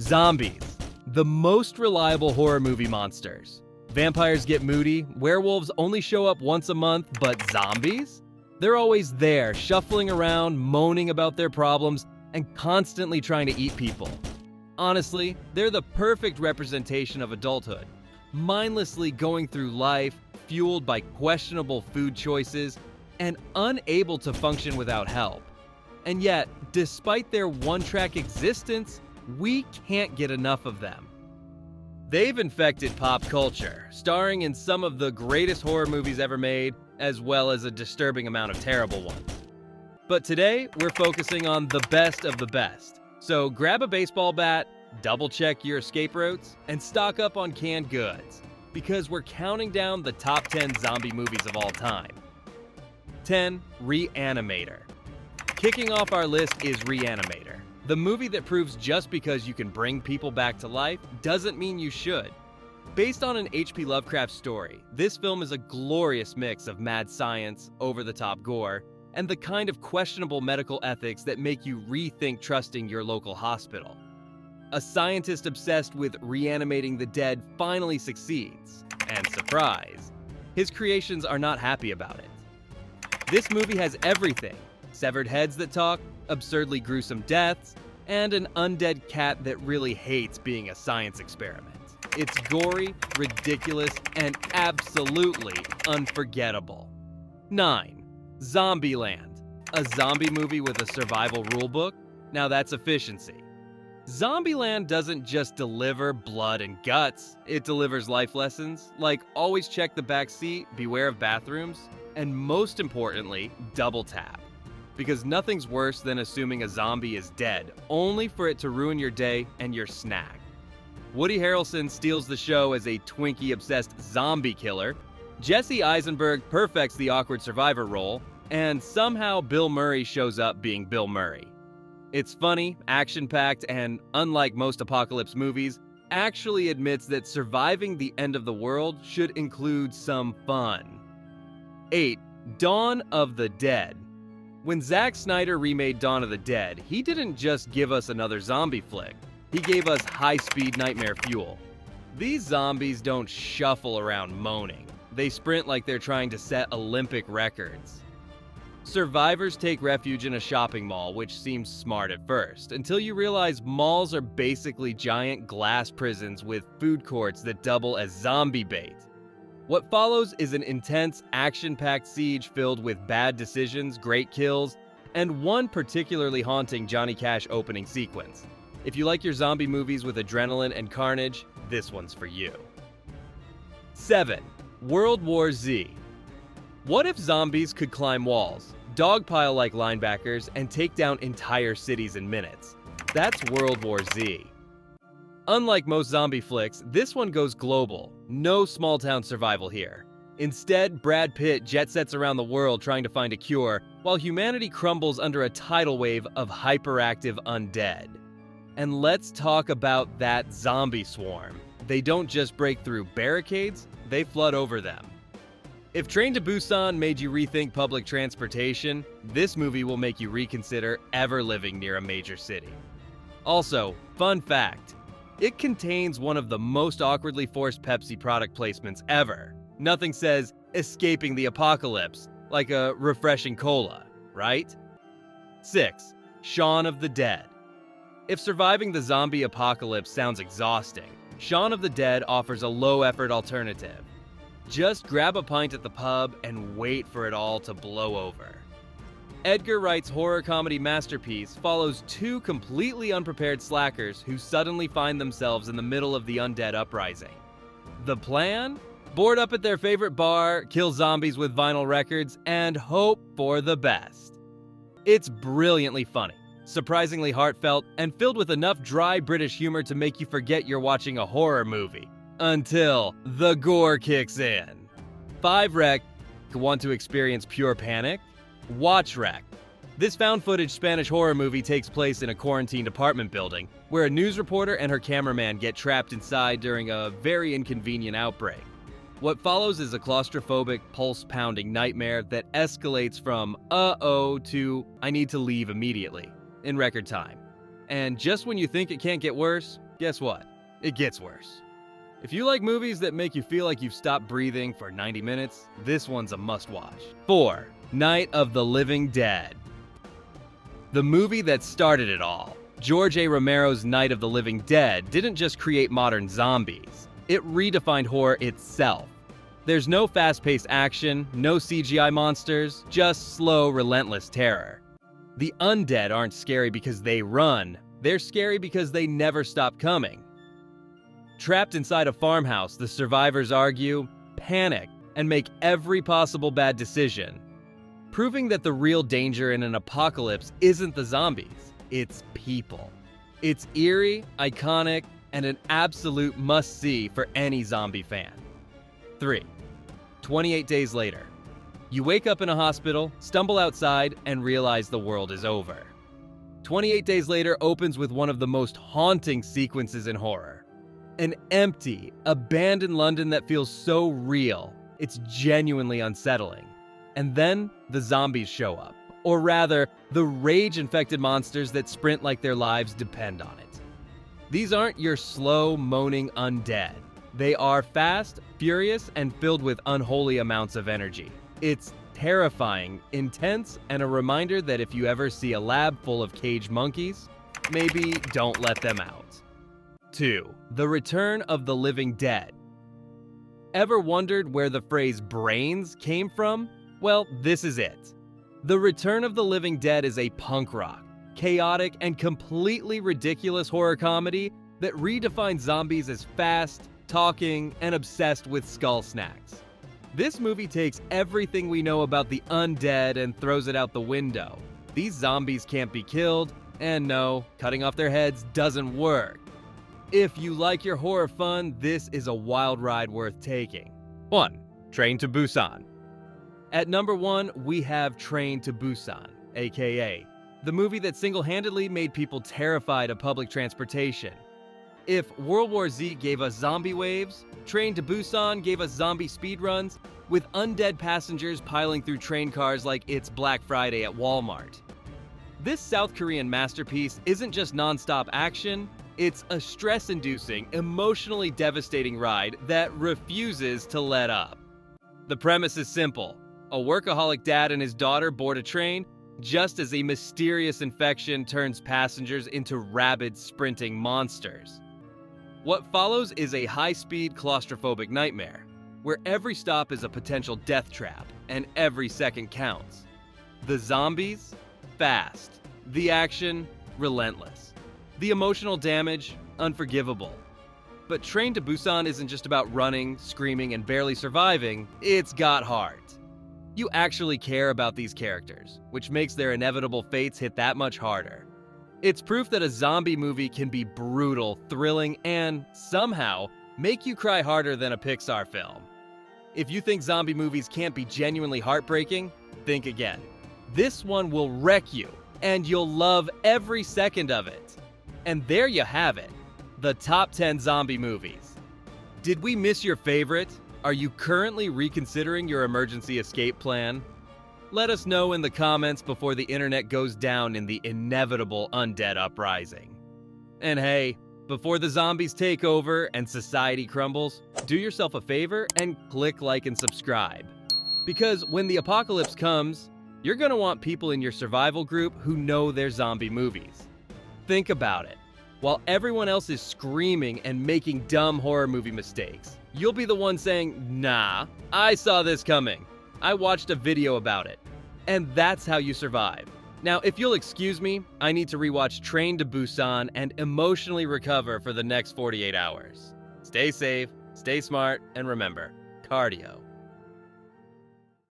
Zombies, the most reliable horror movie monsters. Vampires get moody, werewolves only show up once a month, but zombies? They're always there, shuffling around, moaning about their problems, and constantly trying to eat people. Honestly, they're the perfect representation of adulthood, mindlessly going through life, fueled by questionable food choices, and unable to function without help. And yet, despite their one-track existence, we can't get enough of them. They've infected pop culture, starring in some of the greatest horror movies ever made, as well as a disturbing amount of terrible ones. But today, we're focusing on the best of the best. So grab a baseball bat, double-check your escape routes, and stock up on canned goods, because we're counting down the top 10 zombie movies of all time. 10. Reanimator. Kicking off our list is Reanimator. The movie that proves just because you can bring people back to life doesn't mean you should. Based on an H.P. Lovecraft story, this film is a glorious mix of mad science, over-the-top gore, and the kind of questionable medical ethics that make you rethink trusting your local hospital. A scientist obsessed with reanimating the dead finally succeeds, and surprise, his creations are not happy about it. This movie has everything: severed heads that talk, absurdly gruesome deaths, and an undead cat that really hates being a science experiment. It's gory, ridiculous, and absolutely unforgettable. 9. Zombieland. A zombie movie with a survival rulebook? Now that's efficiency. Zombieland doesn't just deliver blood and guts, it delivers life lessons, like always check the back seat, beware of bathrooms, and most importantly, double tap. Because nothing's worse than assuming a zombie is dead, only for it to ruin your day and your snack. Woody Harrelson steals the show as a Twinkie-obsessed zombie killer, Jesse Eisenberg perfects the awkward survivor role, and somehow Bill Murray shows up being Bill Murray. It's funny, action-packed, and unlike most apocalypse movies, actually admits that surviving the end of the world should include some fun. 8. Dawn of the Dead. When Zack Snyder remade Dawn of the Dead, he didn't just give us another zombie flick. He gave us high-speed nightmare fuel. These zombies don't shuffle around moaning. They sprint like they're trying to set Olympic records. Survivors take refuge in a shopping mall, which seems smart at first, until you realize malls are basically giant glass prisons with food courts that double as zombie bait. What follows is an intense, action-packed siege filled with bad decisions, great kills, and one particularly haunting Johnny Cash opening sequence. If you like your zombie movies with adrenaline and carnage, this one's for you. 7. World War Z. What if zombies could climb walls, dogpile like linebackers, and take down entire cities in minutes? That's World War Z. Unlike most zombie flicks, this one goes global. No small-town survival here. Instead, Brad Pitt jet sets around the world trying to find a cure, while humanity crumbles under a tidal wave of hyperactive undead. And let's talk about that zombie swarm. They don't just break through barricades, they flood over them. If Train to Busan made you rethink public transportation, this movie will make you reconsider ever living near a major city. Also, fun fact, it contains one of the most awkwardly forced Pepsi product placements ever. Nothing says, escaping the apocalypse, like a refreshing cola, right? 6. Shaun of the Dead. If surviving the zombie apocalypse sounds exhausting, Shaun of the Dead offers a low-effort alternative. Just grab a pint at the pub and wait for it all to blow over. Edgar Wright's horror comedy masterpiece follows two completely unprepared slackers who suddenly find themselves in the middle of the undead uprising. The plan? Board up at their favorite bar, kill zombies with vinyl records, and hope for the best. It's brilliantly funny, surprisingly heartfelt, and filled with enough dry British humor to make you forget you're watching a horror movie. Until the gore kicks in. 5 Rec. Want to experience pure panic? Watch Rec. This found-footage Spanish horror movie takes place in a quarantined apartment building, where a news reporter and her cameraman get trapped inside during a very inconvenient outbreak. What follows is a claustrophobic, pulse-pounding nightmare that escalates from uh-oh to I need to leave immediately, in record time. And just when you think it can't get worse, Guess what? It gets worse. If you like movies that make you feel like you've stopped breathing for 90 minutes, this one's a must-watch. 4. Night of the Living Dead. The movie that started it all. George A. Romero's Night of the Living Dead didn't just create modern zombies. It redefined horror itself. There's no fast-paced action, no CGI monsters, just slow, relentless terror. The undead aren't scary because they run. They're scary because they never stop coming. Trapped inside a farmhouse, the survivors argue, panic, and make every possible bad decision, proving that the real danger in an apocalypse isn't the zombies, it's people. It's eerie, iconic, and an absolute must-see for any zombie fan. 3. 28 days later. You wake up in a hospital, stumble outside, and realize the world is over. 28 Days Later opens with one of the most haunting sequences in horror. An empty, abandoned London that feels so real, it's genuinely unsettling. And then the zombies show up. Or rather, the rage-infected monsters that sprint like their lives depend on it. These aren't your slow, moaning undead. They are fast, furious, and filled with unholy amounts of energy. It's terrifying, intense, and a reminder that if you ever see a lab full of caged monkeys, maybe don't let them out. 2. The Return of the Living Dead. Ever wondered where the phrase brains came from? Well, this is it. The Return of the Living Dead is a punk rock, chaotic, and completely ridiculous horror comedy that redefines zombies as fast, talking, and obsessed with skull snacks. This movie takes everything we know about the undead and throws it out the window. These zombies can't be killed, and no, cutting off their heads doesn't work. If you like your horror fun, this is a wild ride worth taking. 1. Train to Busan. At number 1, we have Train to Busan, aka the movie that single-handedly made people terrified of public transportation. If World War Z gave us zombie waves, Train to Busan gave us zombie speedruns, with undead passengers piling through train cars like it's Black Friday at Walmart. This South Korean masterpiece isn't just non-stop action, it's a stress-inducing, emotionally devastating ride that refuses to let up. The premise is simple. A workaholic dad and his daughter board a train just as a mysterious infection turns passengers into rabid, sprinting monsters. What follows is a high-speed, claustrophobic nightmare, where every stop is a potential death trap, and every second counts. The zombies? Fast. The action? Relentless. The emotional damage? Unforgivable. But Train to Busan isn't just about running, screaming, and barely surviving, it's got heart. You actually care about these characters, which makes their inevitable fates hit that much harder. It's proof that a zombie movie can be brutal, thrilling, and, somehow, make you cry harder than a Pixar film. If you think zombie movies can't be genuinely heartbreaking, think again. This one will wreck you, and you'll love every second of it. And there you have it, the top 10 zombie movies. Did we miss your favorite? Are you currently reconsidering your emergency escape plan? Let us know in the comments before the internet goes down in the inevitable undead uprising. And hey, before the zombies take over and society crumbles, do yourself a favor and click like and subscribe. Because when the apocalypse comes, you're gonna want people in your survival group who know their zombie movies. Think about it. While everyone else is screaming and making dumb horror movie mistakes, you'll be the one saying, nah, I saw this coming. I watched a video about it. And that's how you survive. Now, if you'll excuse me, I need to rewatch Train to Busan and emotionally recover for the next 48 hours. Stay safe, stay smart, and remember, cardio